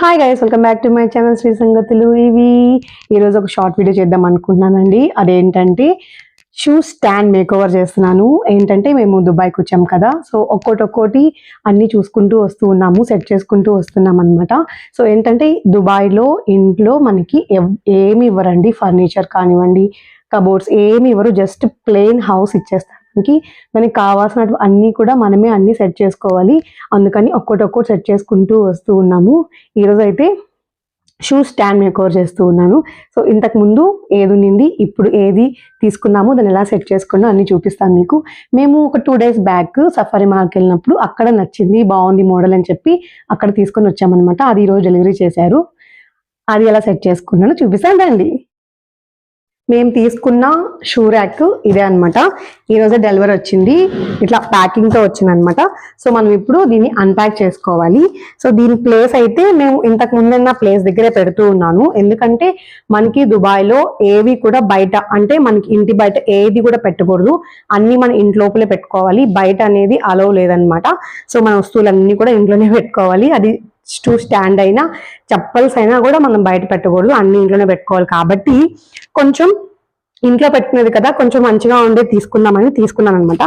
Hi guys, welcome back to my channel Sri Sangathulu. ఈరోజు ఒక short video చేద్దాం అనుకుంటున్నానండి. అదేంటంటే షూ స్టాండ్ మేక్ ఓవర్ చేస్తున్నాను. ఏంటంటే మేము దుబాయ్కి వచ్చాం కదా, సో ఒక్కోటి అన్ని చూసుకుంటూ వస్తూ ఉన్నాము, సెట్ చేసుకుంటూ వస్తున్నాం అనమాట. సో ఏంటంటే దుబాయ్లో ఇంట్లో మనకి ఏమి ఇవ్వరండి, ఫర్నిచర్ కానివ్వండి, కబోర్డ్స్ ఏమి ఇవ్వరు, జస్ట్ ప్లెయిన్ హౌస్ ఇచ్చేస్తారు. మనకి కావాల్సినట్టు అన్నీ కూడా మనమే అన్ని సెట్ చేసుకోవాలి. అందుకని ఒక్కొక్కటి సెట్ చేసుకుంటూ వస్తూ ఉన్నాము. ఈరోజు అయితే షూ స్టాండ్ మేక్ ఓవర్ చేస్తూ ఉన్నాను. సో ఇంతకు ముందు ఏది ఉన్నింది, ఇప్పుడు ఏది తీసుకున్నాము, దాన్ని ఎలా సెట్ చేసుకున్నా అన్ని చూపిస్తాను మీకు. మేము ఒక 2 days బ్యాక్ సఫారీ మాల్కి వెళ్ళినప్పుడు అక్కడ నచ్చింది, బాగుంది మోడల్ అని చెప్పి అక్కడ తీసుకొని వచ్చామన్నమాట. అది ఈరోజు డెలివరీ చేశారు. అది ఎలా సెట్ చేసుకున్నానో చూపిస్తాను రండి. మేము తీసుకున్న షూ ర్యాక్ ఇదే అనమాట. ఈరోజే డెలివరీ వచ్చింది, ఇట్లా ప్యాకింగ్తో వచ్చింది అనమాట. సో మనం ఇప్పుడు దీన్ని అన్ప్యాక్ చేసుకోవాలి. సో దీని ప్లేస్ అయితే మేము ఇంతకు ముందున్న ప్లేస్ దగ్గరే పెడుతూ ఉన్నాను. ఎందుకంటే మనకి దుబాయ్లో ఏవి కూడా బయట, అంటే మనకి ఇంటి బయట ఏది కూడా పెట్టకూడదు, అన్ని మన ఇంటి లోపలే పెట్టుకోవాలి. బయట అనేది అలౌ లేదనమాట. సో మన వస్తువులన్నీ కూడా ఇంట్లోనే పెట్టుకోవాలి. అది షూ స్టాండ్ అయినా చెప్పల్స్ అయినా కూడా మనం బయట పెట్టకూడదు, అన్ని ఇంట్లోనే పెట్టుకోవాలి. కాబట్టి కొంచెం ఇంట్లో పెట్టుకునేది కదా, కొంచెం మంచిగా ఉండే తీసుకున్నాను అనమాట.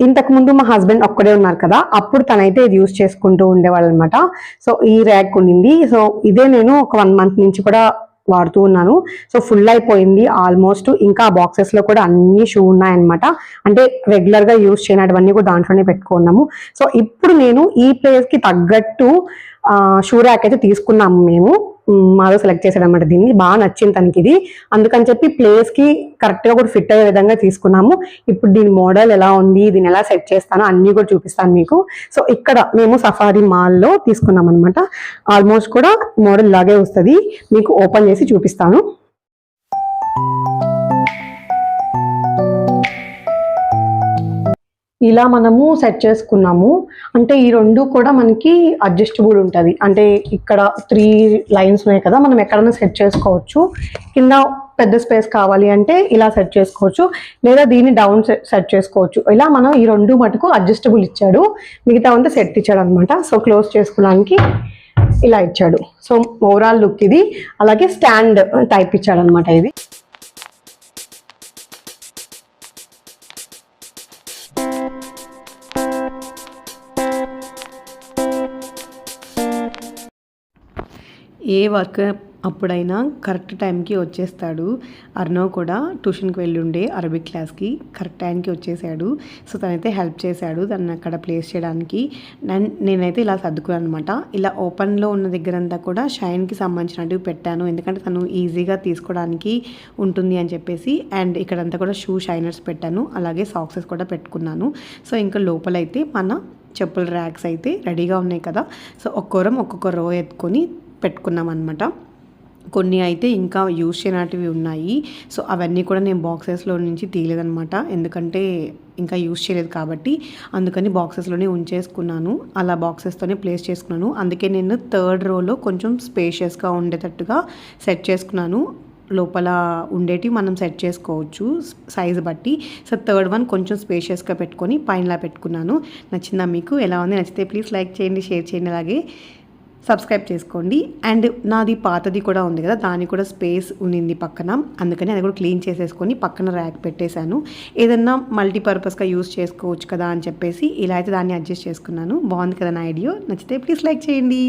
ఇంతకు ముందు మా హస్బెండ్ ఒక్కడే ఉన్నారు కదా, అప్పుడు తనైతే ఇది యూజ్ చేసుకుంటూ ఉండేవాళ్ళు అనమాట. సో ఈ ర్యాక్ ఉండింది. సో ఇదే నేను ఒక 1 month నుంచి కూడా వాడుతూ ఉన్నాను. సో ఫుల్ అయిపోయింది ఆల్మోస్ట్. ఇంకా బాక్సెస్ లో కూడా అన్ని షూ ఉన్నాయన్నమాట. అంటే రెగ్యులర్ గా యూజ్ చేయనటువన్నీ కూడా దాంట్లోనే పెట్టుకున్నాము. సో ఇప్పుడు నేను ఈ ప్లేస్ కి తగ్గట్టు షూ ర్యాక్ అయితే తీసుకున్నాము. మేము మాలో సెలెక్ట్ చేసాడు అనమాట. దీన్ని బాగా నచ్చింది తనకి ఇది, అందుకని చెప్పి ప్లేస్ కి కరెక్ట్ గా కూడా ఫిట్ అయ్యే విధంగా తీసుకున్నాము. ఇప్పుడు దీని మోడల్ ఎలా ఉంది, దీన్ని ఎలా సెట్ చేస్తానో అన్ని కూడా చూపిస్తాను మీకు. సో ఇక్కడ మేము సఫారీ మాల్లో తీసుకున్నాం అనమాట. ఆల్మోస్ట్ కూడా మోడల్ లాగే వస్తుంది, మీకు ఓపెన్ చేసి చూపిస్తాను. ఇలా మనము సెట్ చేసుకున్నాము. అంటే ఈ రెండు కూడా మనకి అడ్జస్టబుల్ ఉంటుంది. అంటే ఇక్కడ 3 lines ఉన్నాయి కదా, మనం ఎక్కడైనా సెట్ చేసుకోవచ్చు. కింద పెద్ద స్పేస్ కావాలి అంటే ఇలా సెట్ చేసుకోవచ్చు, లేదా దీన్ని డౌన్ సెట్ చేసుకోవచ్చు. ఇలా మనం ఈ రెండు మటుకు అడ్జస్టబుల్ ఇచ్చాడు, మిగతా అంతా సెట్ ఇచ్చాడు అనమాట. సో క్లోజ్ చేసుకోవడానికి ఇలా ఇచ్చాడు. సో ఓవరాల్ లుక్ ఇది. అలాగే స్టాండ్ టైప్ ఇచ్చాడు అనమాట. ఇది ఏ వర్క్ అప్పుడైనా కరెక్ట్ టైంకి వచ్చేస్తాడు. అర్నవ్ కూడా ట్యూషన్కి వెళ్ళి ఉండే అరబిక్ క్లాస్కి కరెక్ట్ టైంకి వచ్చేసాడు. సో తనైతే హెల్ప్ చేశాడు దాన్ని అక్కడ ప్లేస్ చేయడానికి. నేనైతే ఇలా సర్దుకున్నాను అనమాట. ఇలా ఓపెన్లో ఉన్న దగ్గరంతా కూడా షైన్కి సంబంధించినవి పెట్టాను, ఎందుకంటే తను ఈజీగా తీసుకోవడానికి ఉంటుంది అని చెప్పేసి. అండ్ ఇక్కడంతా కూడా షూ షైనర్స్ పెట్టాను, అలాగే సాక్సెస్ కూడా పెట్టుకున్నాను. సో ఇంకా లోపలైతే మన చెప్పుల ర్యాక్స్ అయితే రెడీగా ఉన్నాయి కదా. సో ఒక్కొక్క రో ఎత్తుకొని పెట్టుకున్నాం అనమాట. కొన్ని అయితే ఇంకా యూజ్ చేయనటివి ఉన్నాయి. సో అవన్నీ కూడా నేను బాక్సెస్లో నుంచి తీయలేదనమాట, ఎందుకంటే ఇంకా యూజ్ చేయలేదు కాబట్టి. అందుకని బాక్సెస్లోనే ఉంచేసుకున్నాను, అలా బాక్సెస్తోనే ప్లేస్ చేసుకున్నాను. అందుకే నేను 3rd rowలో కొంచెం స్పేషియస్గా ఉండేటట్టుగా సెట్ చేసుకున్నాను. లోపల ఉండేటివి మనం సెట్ చేసుకోవచ్చు సైజు బట్టి. సో 3rd one కొంచెం స్పేషియస్గా పెట్టుకొని పైనలా పెట్టుకున్నాను. నచ్చిందా మీకు? ఎలా ఉంది? నచ్చితే ప్లీజ్ లైక్ చేయండి, షేర్ చేయండి, అలాగే సబ్స్క్రైబ్ చేసుకోండి. అండ్ నాది పాతది కూడా ఉంది కదా, దానికి కూడా స్పేస్ ఉన్నింది పక్కన, అందుకని అది కూడా క్లీన్ చేసేసుకొని పక్కన ర్యాక్ పెట్టేశాను. ఏదన్నా మల్టీపర్పస్గా యూజ్ చేసుకోవచ్చు కదా అని చెప్పేసి ఇలా అయితే దాన్ని అడ్జస్ట్ చేసుకున్నాను. బాగుంది కదా నా ఐడియా? నచ్చితే ప్లీజ్ లైక్ చేయండి.